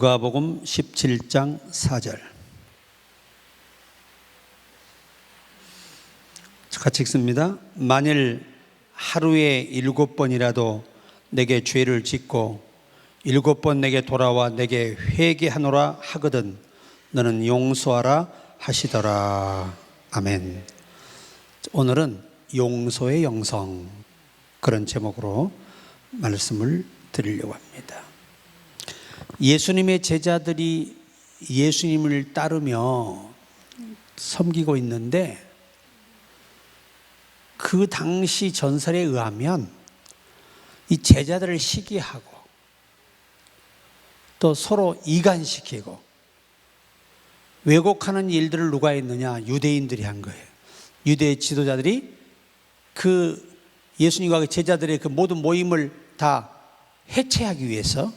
누가복음 17장 4절 같이 읽습니다. 만일 하루에 7번이라도 내게 죄를 짓고 7번 내게 돌아와 내게 회개하노라 하거든 너는 용서하라 하시더라. 아멘. 오늘은 용서의 영성, 그런 제목으로 말씀을 드리려고 합니다. 예수님의 제자들이 예수님을 따르며 섬기고 있는데, 그 당시 전설에 의하면 이 제자들을 시기하고 또 서로 이간시키고 왜곡하는 일들을 누가 했느냐? 유대인들이 한 거예요. 유대 지도자들이 그 예수님과 그 제자들의 그 모든 모임을 다 해체하기 위해서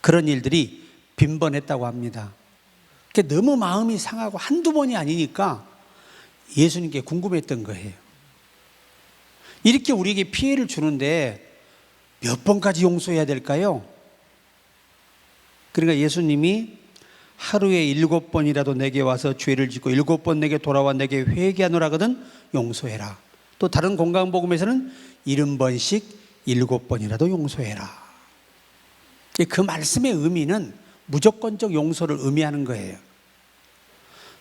그런 일들이 빈번했다고 합니다. 너무 마음이 상하고 한두 번이 아니니까 예수님께 궁금했던 거예요. 이렇게 우리에게 피해를 주는데 몇 번까지 용서해야 될까요? 그러니까 예수님이 하루에 7번이라도 내게 와서 죄를 짓고 7번 내게 돌아와 내게 회개하노라 하거든 용서해라. 또 다른 건강복음에서는 70번씩 7번이라도 용서해라. 그 말씀의 의미는 무조건적 용서를 의미하는 거예요.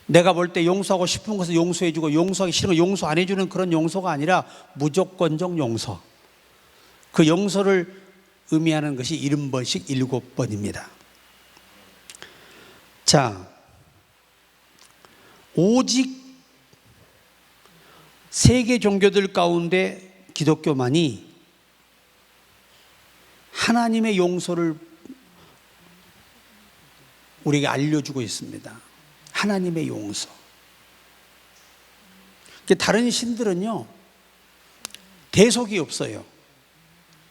내가 볼 때 용서하고 싶은 것을 용서해주고 용서하기 싫은 거 용서 안 해주는 그런 용서가 아니라 무조건적 용서. 그 용서를 의미하는 것이 70번씩 7번입니다. 자, 오직 세계 종교들 가운데 기독교만이 하나님의 용서를 우리에게 알려주고 있습니다. 하나님의 용서. 다른 신들은요, 대속이 없어요.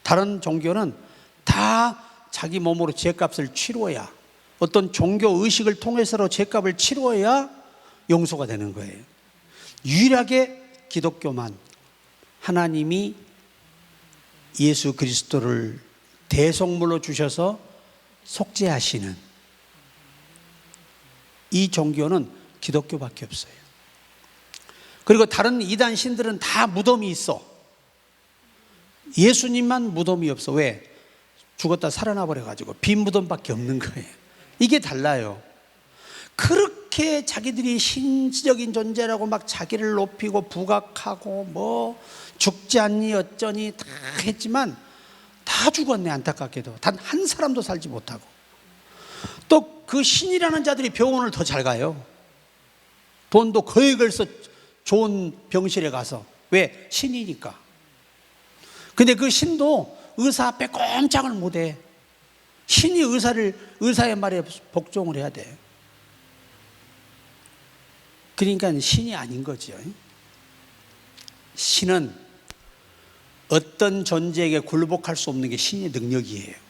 다른 종교는 다 자기 몸으로 죄값을 치루어야, 어떤 종교 의식을 통해서 죄값을 치루어야 용서가 되는 거예요. 유일하게 기독교만 하나님이 예수 그리스도를 대속물로 주셔서 속죄하시는 이 종교는 기독교밖에 없어요. 그리고 다른 이단 신들은 다 무덤이 있어. 예수님만 무덤이 없어. 왜? 죽었다 살아나 버려가지고 빈 무덤밖에 없는 거예요. 이게 달라요. 그렇게 자기들이 신적인 존재라고 막 자기를 높이고 부각하고 뭐 죽지 않니 어쩌니 다 했지만 다 죽었네. 안타깝게도 단 한 사람도 살지 못하고. 또 그 신이라는 자들이 병원을 더 잘 가요. 돈도 거액을 써 좋은 병실에 가서. 왜? 신이니까. 근데 그 신도 의사 앞에 꼼짝을 못해. 신이 의사의 말에 복종을 해야 돼. 그러니까 신이 아닌 거죠. 신은 어떤 존재에게 굴복할 수 없는 게 신의 능력이에요.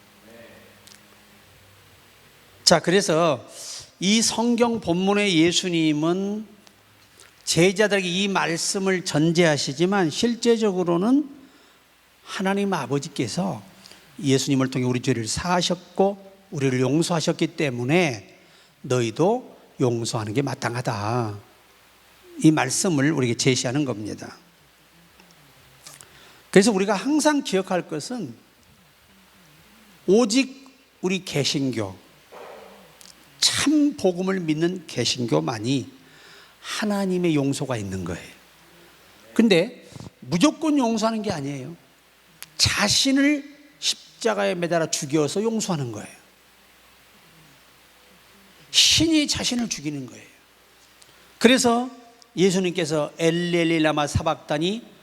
자, 그래서 이 성경 본문의 예수님은 제자들에게 이 말씀을 전제하시지만 실제적으로는 하나님 아버지께서 예수님을 통해 우리 죄를 사하셨고 우리를 용서하셨기 때문에 너희도 용서하는 게 마땅하다. 이 말씀을 우리에게 제시하는 겁니다. 그래서 우리가 항상 기억할 것은 오직 우리 개신교, 참 복음을 믿는 개신교만이 하나님의 용서가 있는 거예요. 근데 무조건 용서하는 게 아니에요. 자신을 십자가에 매달아 죽여서 용서하는 거예요. 신이 자신을 죽이는 거예요. 그래서 예수님께서 엘리 라마 사박다니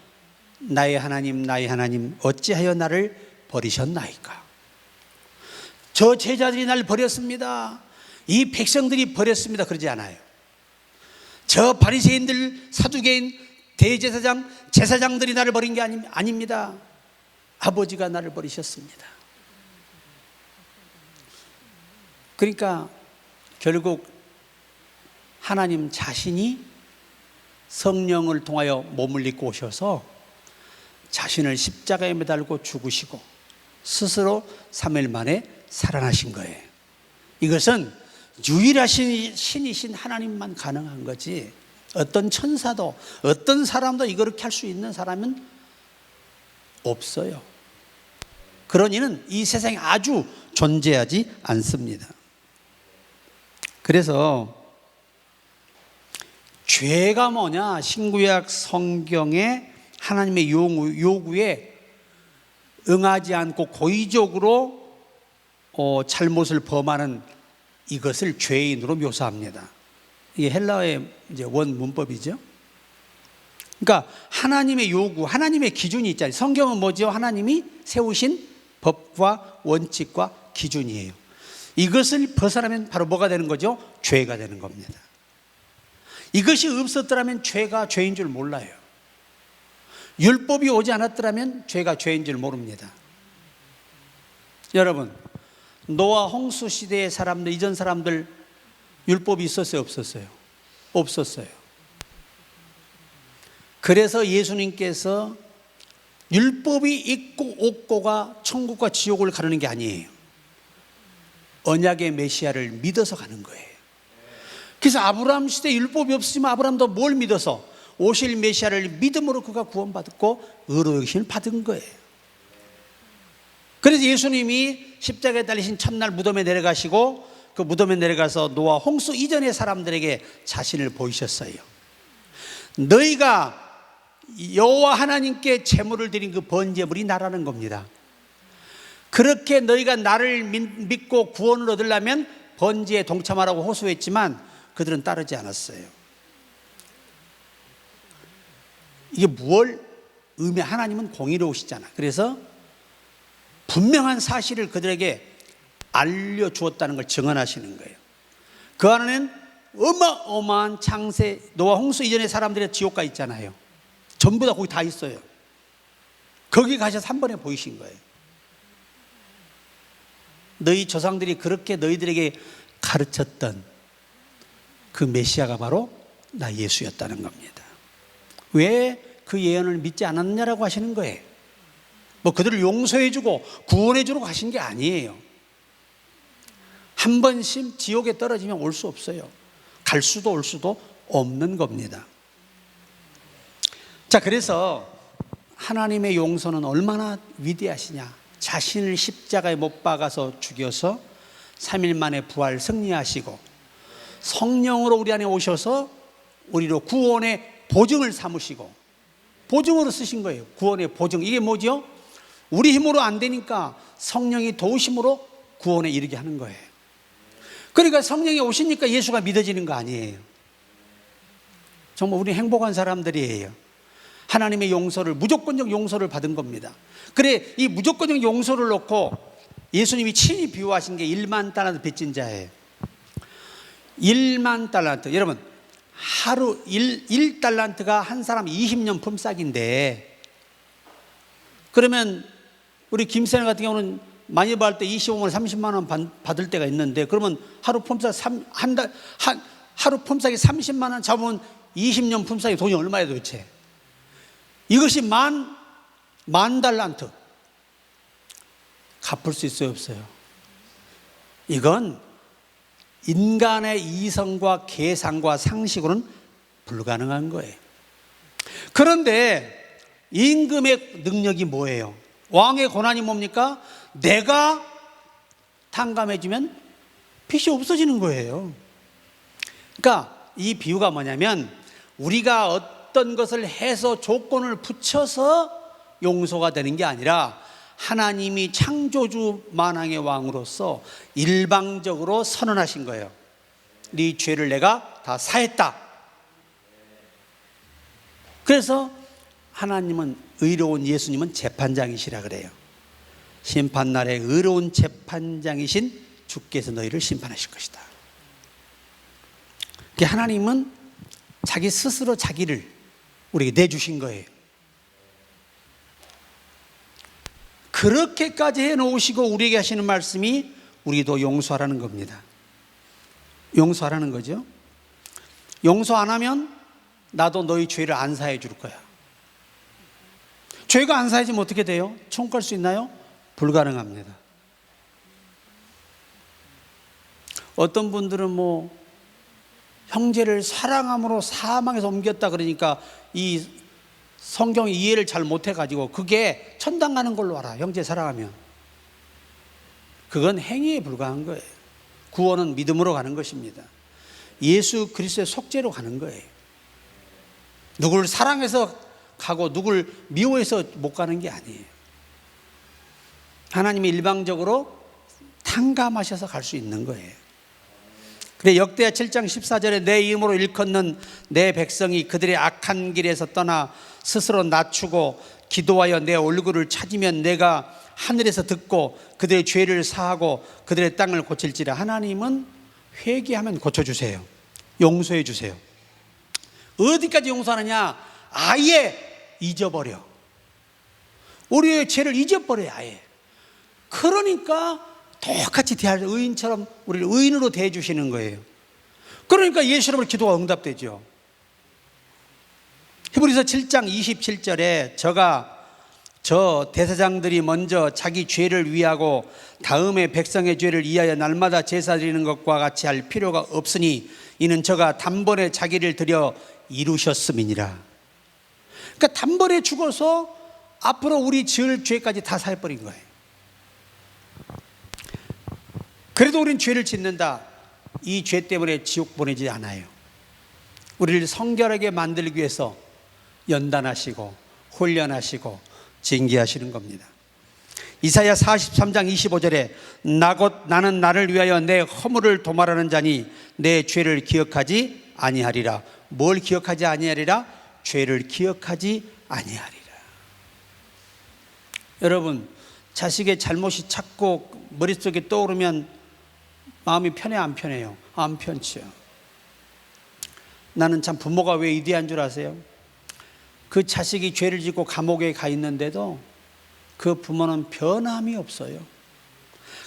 나의 하나님 어찌하여 나를 버리셨나이까. 저 제자들이 날 버렸습니다. 이 백성들이 버렸습니다. 그러지 않아요. 저 바리새인들, 사두개인, 대제사장, 제사장들이 나를 버린 게 아닙니다. 아버지가 나를 버리셨습니다. 그러니까 결국 하나님 자신이 성령을 통하여 몸을 입고 오셔서 자신을 십자가에 매달고 죽으시고 스스로 3일 만에 살아나신 거예요. 이것은 유일하신 신이신 하나님만 가능한 거지, 어떤 천사도 어떤 사람도 이렇게 할 수 있는 사람은 없어요. 그런 이는 이 세상에 아주 존재하지 않습니다. 그래서 죄가 뭐냐? 신구약 성경에 하나님의 요구에 응하지 않고 고의적으로 잘못을 범하는 이것을 죄인으로 묘사합니다. 이게 헬라어의 이제 원 문법이죠. 그러니까 하나님의 요구, 하나님의 기준이 있잖아요. 성경은 뭐죠? 하나님이 세우신 법과 원칙과 기준이에요. 이것을 벗어나면 바로 뭐가 되는 거죠? 죄가 되는 겁니다. 이것이 없었더라면 죄가 죄인 줄 몰라요. 율법이 오지 않았더라면 죄가 죄인 줄 모릅니다. 여러분, 노아 홍수 시대의 사람들, 이전 사람들 율법이 있었어요, 없었어요? 없었어요. 그래서 예수님께서 율법이 있고 없고가 천국과 지옥을 가르는 게 아니에요. 언약의 메시아를 믿어서 가는 거예요. 그래서 아브라함 시대에 율법이 없으면 아브라함도 뭘 믿어서? 오실 메시아를 믿음으로 그가 구원받고 의로 여기심을 받은 거예요. 그래서 예수님이 십자가에 달리신 첫날 무덤에 내려가시고 그 무덤에 내려가서 노아 홍수 이전의 사람들에게 자신을 보이셨어요. 너희가 여호와 하나님께 제물을 드린 그 번제물이 나라는 겁니다. 그렇게 너희가 나를 믿고 구원을 얻으려면 번제에 동참하라고 호소했지만 그들은 따르지 않았어요. 이게 뭘 의미? 하나님은 공의로우시잖아. 그래서 분명한 사실을 그들에게 알려주었다는 걸 증언하시는 거예요. 그 안에는 어마어마한 창세, 노아 홍수 이전의 사람들의 지옥가 있잖아요. 전부 다 거기 다 있어요. 거기 가셔서 한 번에 보이신 거예요. 너희 조상들이 그렇게 너희들에게 가르쳤던 그 메시아가 바로 나 예수였다는 겁니다. 왜 그 예언을 믿지 않았냐라고 하시는 거예요. 뭐 그들을 용서해주고 구원해주러 가신 게 아니에요. 한 번씩 지옥에 떨어지면 올 수 없어요. 갈 수도 올 수도 없는 겁니다. 자, 그래서 하나님의 용서는 얼마나 위대하시냐. 자신을 십자가에 못 박아서 죽여서 3일 만에 부활 승리하시고 성령으로 우리 안에 오셔서 우리로 구원의 보증을 삼으시고 보증으로 쓰신 거예요. 구원의 보증. 이게 뭐죠? 우리 힘으로 안 되니까 성령이 도우심으로 구원에 이르게 하는 거예요. 그러니까 성령이 오시니까 예수가 믿어지는 거 아니에요. 정말 우리 행복한 사람들이에요. 하나님의 용서를, 무조건적 용서를 받은 겁니다. 그래, 이 무조건적 용서를 놓고 예수님이 친히 비유하신 게 1만 달란트 빚진 자예요. 1만 달란트. 여러분, 하루 1달란트가 한 사람 20년 품삯인데, 그러면 우리 김쌤 같은 경우는 많이 받을 때 25만 원, 30만 원 받을 때가 있는데, 그러면 하루 품삯 하루 품삯이 30만 원 잡으면 20년 품삯이 돈이 얼마예요 도대체? 이것이 만 달란트 갚을 수 있어요, 없어요? 이건 인간의 이성과 계산과 상식으로는 불가능한 거예요. 그런데 임금의 능력이 뭐예요? 왕의 권한이 뭡니까? 내가 탕감해주면 빚이 없어지는 거예요. 그러니까 이 비유가 뭐냐면, 우리가 어떤 것을 해서 조건을 붙여서 용서가 되는 게 아니라 하나님이 창조주 만왕의 왕으로서 일방적으로 선언하신 거예요. 네 죄를 내가 다 사했다. 그래서 하나님은, 의로운 예수님은 재판장이시라 그래요. 심판날에 의로운 재판장이신 주께서 너희를 심판하실 것이다. 하나님은 자기 스스로 자기를 우리에게 내주신 거예요. 그렇게까지 해놓으시고 우리에게 하시는 말씀이 우리도 용서하라는 겁니다. 용서하라는 거죠. 용서 안 하면 나도 너희 죄를 안 사해 줄 거야. 죄가 안 사해지면 어떻게 돼요? 천국 갈 수 있나요? 불가능합니다. 어떤 분들은 뭐 형제를 사랑함으로 사망에서 옮겼다 그러니까 이 성경 이해를 잘 못해가지고 그게 천당 가는 걸로 알아. 형제 사랑하면. 그건 행위에 불과한 거예요. 구원은 믿음으로 가는 것입니다. 예수 그리스도의 속죄로 가는 거예요. 누구를 사랑해서 가고 누구를 미워해서 못 가는 게 아니에요. 하나님이 일방적으로 탕감하셔서 갈 수 있는 거예요. 그래 역대하 7장 14절에 내 이름으로 일컫는 내 백성이 그들의 악한 길에서 떠나 스스로 낮추고 기도하여 내 얼굴을 찾으면 내가 하늘에서 듣고 그들의 죄를 사하고 그들의 땅을 고칠지라. 하나님은 회개하면 고쳐주세요. 용서해 주세요. 어디까지 용서하느냐? 아예 잊어버려. 우리의 죄를 잊어버려요. 아예. 그러니까 똑같이 대할 의인처럼 우리를 의인으로 대해 주시는 거예요. 그러니까 예수 이름으로 기도가 응답되죠. 히브리서 7장 27절에 저 대사장들이 먼저 자기 죄를 위하고 다음에 백성의 죄를 위하여 날마다 제사 드리는 것과 같이 할 필요가 없으니 이는 저가 단번에 자기를 드려 이루셨음이니라. 그러니까 단번에 죽어서 앞으로 우리 지을 죄까지 다 사해버린 거예요. 그래도 우리는 죄를 짓는다. 이 죄 때문에 지옥 보내지 않아요. 우리를 성결하게 만들기 위해서 연단하시고 훈련하시고 징계하시는 겁니다. 이사야 43장 25절에 나는 나를 위하여 내 허물을 도말하는 자니 내 죄를 기억하지 아니하리라. 뭘 기억하지 아니하리라? 죄를 기억하지 아니하리라. 여러분, 자식의 잘못이 자꾸 머릿속에 떠오르면 마음이 편해 안 편해요? 안 편치요. 나는 참 부모가 왜 위대한 줄 아세요? 그 자식이 죄를 짓고 감옥에 가 있는데도 그 부모는 변함이 없어요.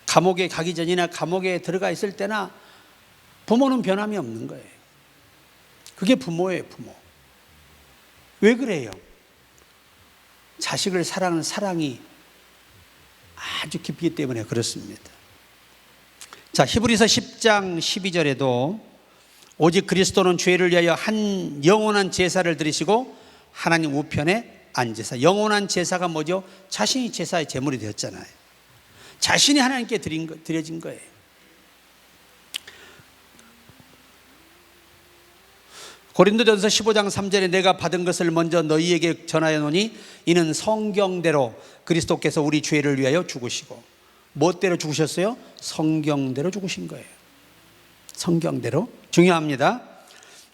감옥에 가기 전이나 감옥에 들어가 있을 때나 부모는 변함이 없는 거예요. 그게 부모예요, 부모. 왜 그래요? 자식을 사랑하는 사랑이 아주 깊기 때문에 그렇습니다. 자, 히브리서 10장 12절에도 오직 그리스도는 죄를 위하여 한 영원한 제사를 드리시고 하나님 우편에 앉으사. 영원한 제사가 뭐죠? 자신이 제사의 제물이 되었잖아요. 자신이 하나님께 드려진 거예요. 고린도전서 15장 3절에 내가 받은 것을 먼저 너희에게 전하여 노니 이는 성경대로 그리스도께서 우리 죄를 위하여 죽으시고. 무엇대로 죽으셨어요? 성경대로 죽으신 거예요. 성경대로. 중요합니다.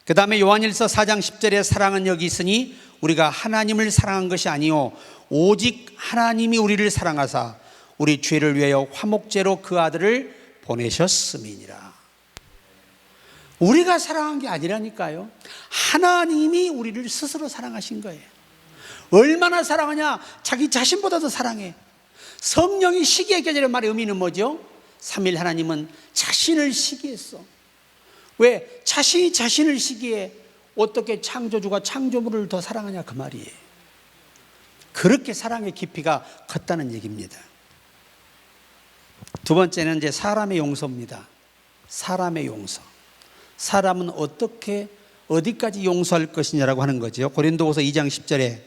그 다음에 요한일서 4장 10절에 사랑은 여기 있으니 우리가 하나님을 사랑한 것이 아니요 오직 하나님이 우리를 사랑하사 우리 죄를 위하여 화목제로 그 아들을 보내셨음이니라. 우리가 사랑한 게 아니라니까요. 하나님이 우리를 스스로 사랑하신 거예요. 얼마나 사랑하냐? 자기 자신보다 더 사랑해. 성령이 시기했게 되는 말의 의미는 뭐죠? 삼일 하나님은 자신을 시기했어. 왜? 자신이 자신을 시기해. 어떻게 창조주가 창조물을 더 사랑하냐 그 말이에요. 그렇게 사랑의 깊이가 컸다는 얘기입니다. 두 번째는 이제 사람의 용서입니다. 사람의 용서. 사람은 어떻게 어디까지 용서할 것이냐라고 하는 거죠. 고린도후서 2장 10절에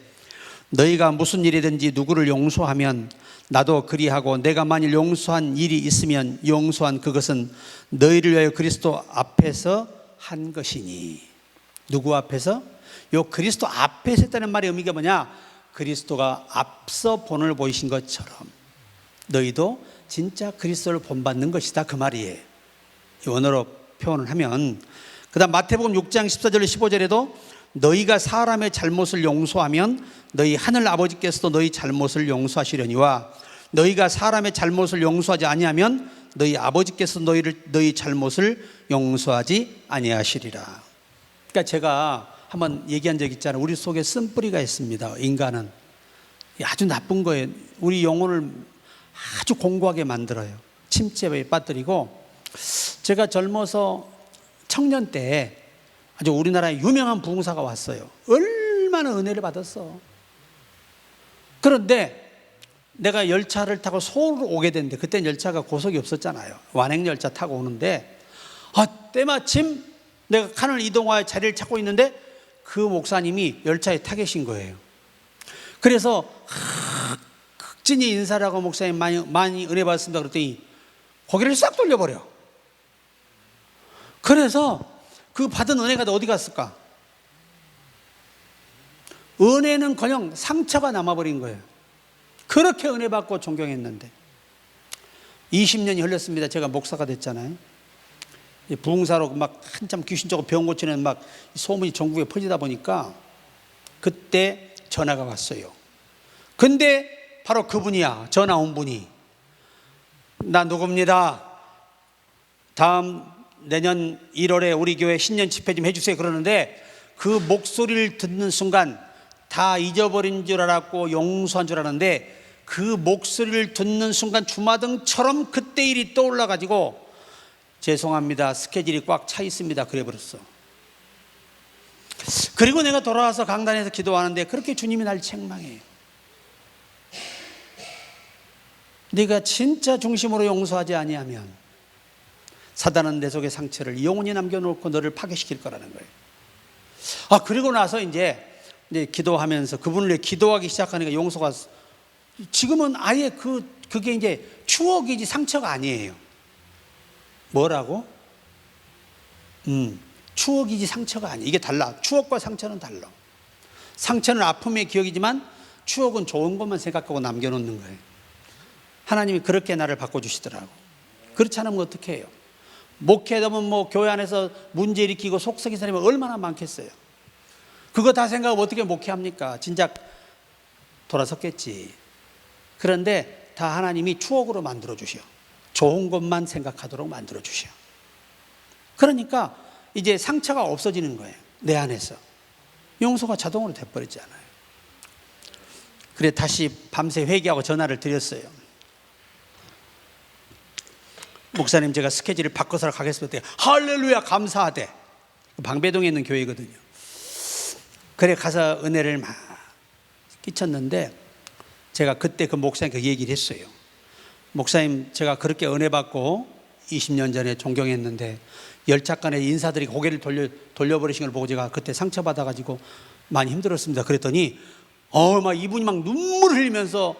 너희가 무슨 일이든지 누구를 용서하면 나도 그리하고 내가 만일 용서한 일이 있으면 용서한 그것은 너희를 위하여 그리스도 앞에서 한 것이니. 누구 앞에서? 요 그리스도 앞에서 했다는 말의 의미가 뭐냐? 그리스도가 앞서 본을 보이신 것처럼 너희도 진짜 그리스도를 본받는 것이다 그 말이에요. 이 원어로 표현을 하면. 그 다음 마태복음 6장 14절 15절에도 너희가 사람의 잘못을 용서하면 너희 하늘 아버지께서도 너희 잘못을 용서하시려니와 너희가 사람의 잘못을 용서하지 아니하면 너희 아버지께서 너희 잘못을 용서하지 아니하시리라. 그러니까 제가 한번 얘기한 적 있잖아요. 우리 속에 쓴뿌리가 있습니다. 인간은 아주 나쁜 거예요. 우리 영혼을 아주 공고하게 만들어요. 침체에 빠뜨리고. 제가 젊어서 청년 때 아주 우리나라에 유명한 부흥사가 왔어요. 얼마나 은혜를 받았어. 그런데 내가 열차를 타고 서울로 오게 됐는데 그때는 열차가 고속이 없었잖아요. 완행열차 타고 오는데 때마침 내가 칸을 이동하여 자리를 찾고 있는데 그 목사님이 열차에 타 계신 거예요. 그래서 극진히 인사를 하고 목사님 많이 은혜 받았습니다 그랬더니 고개를 싹 돌려버려. 그래서 그 받은 은혜가 어디 갔을까? 은혜는커녕 상처가 남아버린 거예요. 그렇게 은혜 받고 존경했는데 20년이 흘렀습니다. 제가 목사가 됐잖아요. 부흥사로 막 한참 귀신적으로 병 고치는 막 소문이 전국에 퍼지다 보니까 그때 전화가 왔어요. 근데 바로 그분이야. 전화 온 분이 나 누굽니다. 다음 내년 1월에 우리 교회 신년 집회 좀 해주세요 그러는데 그 목소리를 듣는 순간 다 잊어버린 줄 알았고 용서한 줄 알았는데 그 목소리를 듣는 순간 주마등처럼 그때 일이 떠올라가지고 죄송합니다 스케줄이 꽉 차 있습니다 그래 버렸어. 그리고 내가 돌아와서 강단에서 기도하는데 그렇게 주님이 날 책망해요. 네가 진짜 중심으로 용서하지 아니하면 사단은 내 속에 상처를 영원히 남겨놓고 너를 파괴시킬 거라는 거예요. 그리고 나서 이제 기도하면서 그분을 위해 기도하기 시작하니까 용서가 지금은 아예 그게 이제 추억이지 상처가 아니에요. 뭐라고? 추억이지 상처가 아니에요. 이게 달라. 추억과 상처는 달라. 상처는 아픔의 기억이지만 추억은 좋은 것만 생각하고 남겨놓는 거예요. 하나님이 그렇게 나를 바꿔주시더라고. 그렇지 않으면 어떻게 해요? 목회하다 보면 교회 안에서 문제 일으키고 속썩인 사람이 얼마나 많겠어요. 그거 다 생각하면 어떻게 목회합니까? 진작 돌아섰겠지. 그런데 다 하나님이 추억으로 만들어 주셔. 좋은 것만 생각하도록 만들어 주셔. 그러니까 이제 상처가 없어지는 거예요. 내 안에서. 용서가 자동으로 돼버리잖아요. 그래 다시 밤새 회개하고 전화를 드렸어요. 목사님 제가 스케줄을 바꿔서 가겠습니다. 할렐루야 감사하대. 방배동에 있는 교회거든요. 그래 가서 은혜를 막 끼쳤는데 제가 그때 그 목사님께 얘기를 했어요. 목사님 제가 그렇게 은혜 받고 20년 전에 존경했는데 열차간에 인사들이 고개를 돌려버리신 걸 보고 제가 그때 상처받아가지고 많이 힘들었습니다. 그랬더니 막 이분이 막 눈물을 흘리면서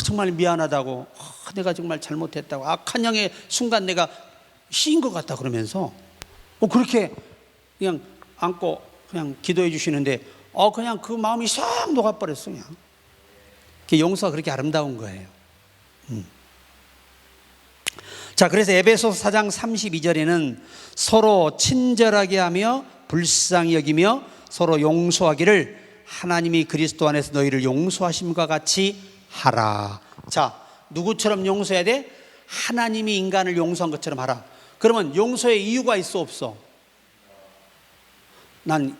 정말 미안하다고 내가 정말 잘못했다고 악한 영의 순간 내가 씌인 것 같다 그러면서 그렇게 그냥 안고 그냥 기도해 주시는데 그냥 그 마음이 싹 녹아버렸어. 그냥 용서가 그렇게 아름다운 거예요. 자, 그래서 에베소서 4장 32절에는 서로 친절하게 하며 불쌍히 여기며 서로 용서하기를 하나님이 그리스도 안에서 너희를 용서하심과 같이 하라. 자, 누구처럼 용서해야 돼? 하나님이 인간을 용서한 것처럼 하라. 그러면 용서의 이유가 있어 없어? 난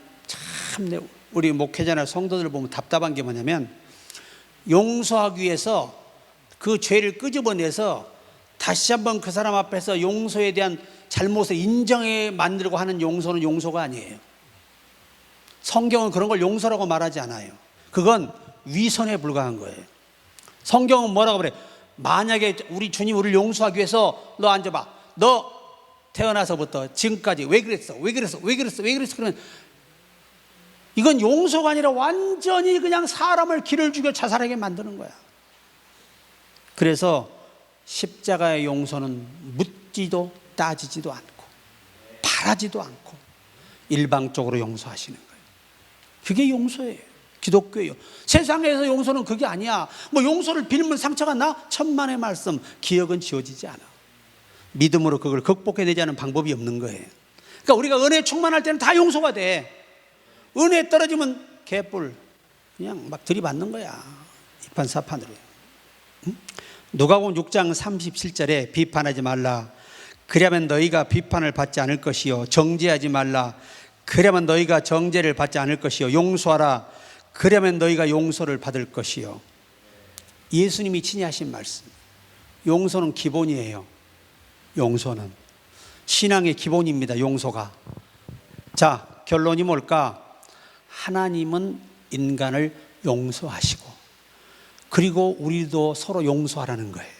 참 우리 목회자나 성도들 보면 답답한 게 뭐냐면 용서하기 위해서 그 죄를 끄집어내서 다시 한번 그 사람 앞에서 용서에 대한 잘못을 인정해 만들고 하는 용서는 용서가 아니에요. 성경은 그런 걸 용서라고 말하지 않아요. 그건 위선에 불과한 거예요. 성경은 뭐라고 그래? 만약에 우리 주님 우리를 용서하기 위해서 너 앉아봐. 너 태어나서부터 지금까지 왜 그랬어? 그러면 이건 용서가 아니라 완전히 그냥 사람을 기를 죽여 자살하게 만드는 거야. 그래서 십자가의 용서는 묻지도 따지지도 않고 바라지도 않고 일방적으로 용서하시는 거예요. 그게 용서예요. 기독교예요. 세상에서 용서는 그게 아니야. 용서를 빌면 상처가 나? 천만의 말씀. 기억은 지워지지 않아. 믿음으로 그걸 극복해내지 않은 방법이 없는 거예요. 그러니까 우리가 은혜 충만할 때는 다 용서가 돼. 은혜 떨어지면 개뿔 그냥 막 들이받는 거야. 이판사판으로. 누가복음 6장 37절에 비판하지 말라. 그러면 너희가 비판을 받지 않을 것이요. 정죄하지 말라. 그러면 너희가 정죄를 받지 않을 것이요. 용서하라. 그러면 너희가 용서를 받을 것이요. 예수님이 친히 하신 말씀. 용서는 기본이에요. 용서는 신앙의 기본입니다. 용서가. 자, 결론이 뭘까? 하나님은 인간을 용서하시고 그리고 우리도 서로 용서하라는 거예요.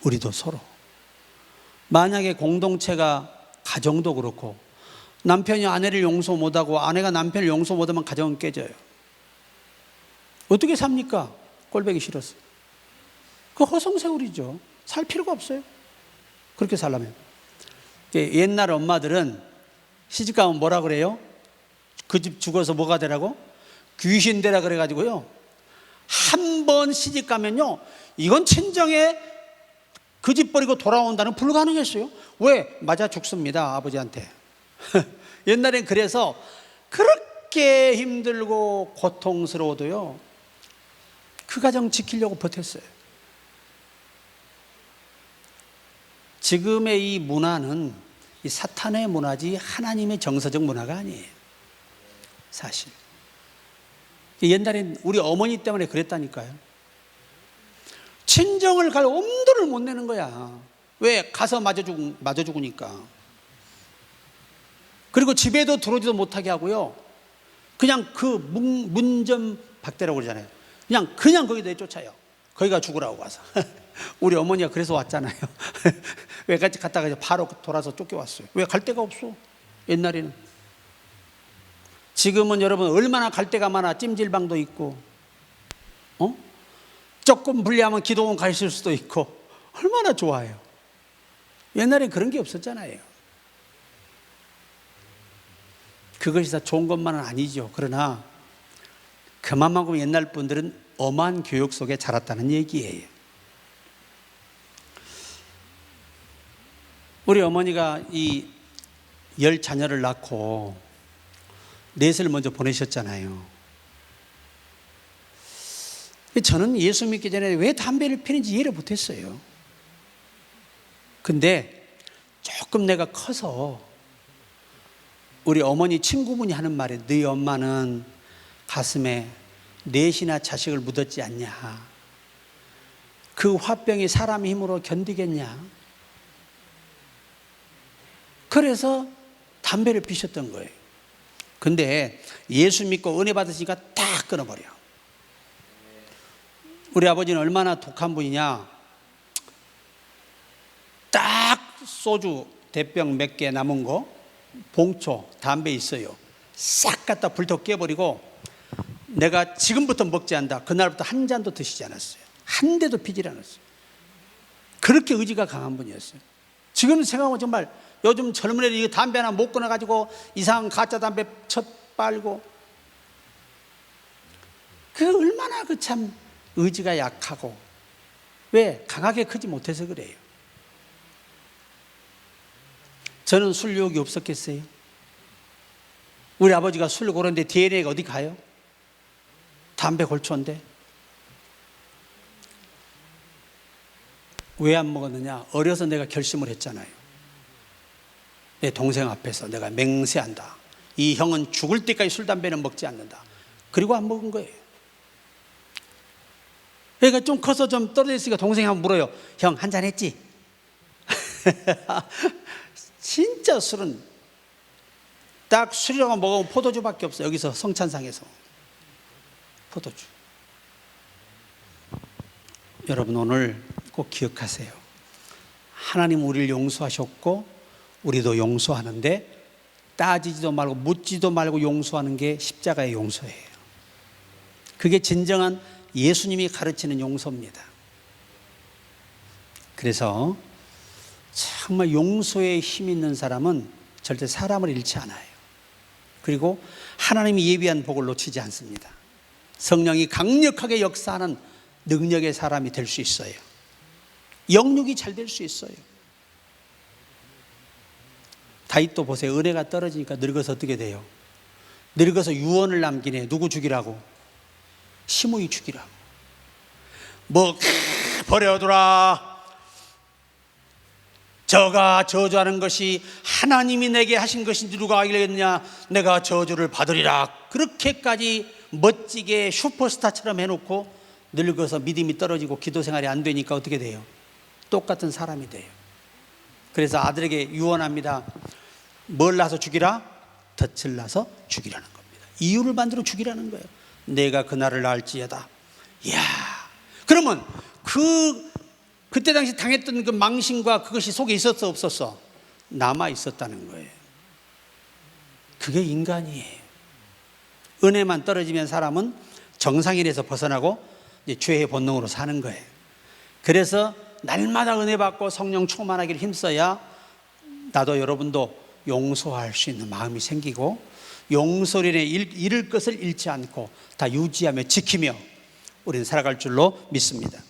우리도 서로. 만약에 공동체가 가정도 그렇고, 남편이 아내를 용서 못하고 아내가 남편을 용서 못하면 가정은 깨져요. 어떻게 삽니까? 꼴보기 싫어서. 그 허송세월이죠. 살 필요가 없어요, 그렇게 살려면. 옛날 엄마들은 시집가면 뭐라 그래요? 그 집 죽어서 뭐가 되라고? 귀신 되라 그래가지고요, 한 번 시집가면요, 이건 친정에 그 집 버리고 돌아온다는 불가능했어요. 왜? 맞아 죽습니다, 아버지한테. 옛날엔 그래서 그렇게 힘들고 고통스러워도요, 그 가정 지키려고 버텼어요. 지금의 이 문화는 이 사탄의 문화지 하나님의 정서적 문화가 아니에요, 사실. 옛날엔 우리 어머니 때문에 그랬다니까요. 친정을 갈 엄두를 못 내는 거야. 왜? 가서 맞아 죽으니까. 그리고 집에도 들어오지도 못하게 하고요, 그냥 그 문전박대라고 그러잖아요. 그냥 거기다 내쫓아요. 거기가 죽으라고 가서. 우리 어머니가 그래서 왔잖아요. 왜 갔다가 바로 돌아서 쫓겨왔어요. 왜? 갈 데가 없어, 옛날에는. 지금은 여러분 얼마나 갈 데가 많아. 찜질방도 있고, 조금 불리하면 기도원 가 있을 수도 있고, 얼마나 좋아요. 옛날엔 그런 게 없었잖아요. 그것이 다 좋은 것만은 아니죠. 그러나 그만큼 옛날 분들은 엄한 교육 속에 자랐다는 얘기예요. 우리 어머니가 이 10자녀를 낳고 넷을 먼저 보내셨잖아요. 저는 예수 믿기 전에 왜 담배를 피는지 이해를 못했어요. 근데 조금 내가 커서 우리 어머니 친구분이 하는 말에, 너희 엄마는 가슴에 넷이나 자식을 묻었지 않냐, 그 화병이 사람의 힘으로 견디겠냐, 그래서 담배를 피셨던 거예요. 근데 예수 믿고 은혜 받으시니까 딱 끊어버려. 우리 아버지는 얼마나 독한 분이냐, 딱 소주 대병 몇 개 남은 거, 봉초 담배 있어요, 싹 갖다 불터 깨버리고, 내가 지금부터 먹지 않는다, 그날부터 한 잔도 드시지 않았어요. 한 대도 피질 않았어요. 그렇게 의지가 강한 분이었어요. 지금 생각하면 정말 요즘 젊은 애들이 담배 하나 못 끊어가지고 이상한 가짜 담배 첫 빨고, 그 얼마나 그 참 의지가 약하고, 왜? 강하게 크지 못해서 그래요. 저는 술 유혹이 없었겠어요? 우리 아버지가 술 고르는데 DNA가 어디 가요? 담배 골초인데. 왜 안 먹었느냐? 어려서 내가 결심을 했잖아요. 내 동생 앞에서 내가 맹세한다, 이 형은 죽을 때까지 술 담배는 먹지 않는다. 그리고 안 먹은 거예요. 그러니까 좀 커서 좀 떨어져 있으니까 동생이 한번 물어요. 형 한잔 했지? 진짜 술은 딱 술이라고 먹으면 포도주밖에 없어요. 여기서 성찬상에서 포도주. 여러분 오늘 꼭 기억하세요. 하나님 우리를 용서하셨고 우리도 용서하는데, 따지지도 말고 묻지도 말고 용서하는 게 십자가의 용서예요. 그게 진정한 예수님이 가르치는 용서입니다. 그래서 정말 용서에 힘 있는 사람은 절대 사람을 잃지 않아요. 그리고 하나님이 예비한 복을 놓치지 않습니다. 성령이 강력하게 역사하는 능력의 사람이 될 수 있어요. 영육이 잘 될 수 있어요. 다윗도 보세요. 은혜가 떨어지니까 늙어서 어떻게 돼요? 늙어서 유언을 남기네. 누구 죽이라고? 시므이 죽이라고. 뭐 버려두라, 저가 저주하는 것이 하나님이 내게 하신 것인지 누가 알겠느냐, 내가 저주를 받으리라. 그렇게까지 멋지게 슈퍼스타처럼 해놓고 늙어서 믿음이 떨어지고 기도 생활이 안 되니까 어떻게 돼요? 똑같은 사람이 돼요. 그래서 아들에게 유언합니다. 뭘 낳아서 죽이라? 덫을 낳아서 죽이라는 겁니다. 이유를 만들어 죽이라는 거예요. 내가 그날을 낳을지어다. 이야, 그러면 그때 당시 당했던 그 망신과 그것이 속에 있었어 없었어? 남아 있었다는 거예요. 그게 인간이에요. 은혜만 떨어지면 사람은 정상인에서 벗어나고 이제 죄의 본능으로 사는 거예요. 그래서 날마다 은혜 받고 성령 충만하기를 힘써야 나도 여러분도 용서할 수 있는 마음이 생기고 용서를 잃을 것을 잃지 않고 다 유지하며 지키며 우리는 살아갈 줄로 믿습니다.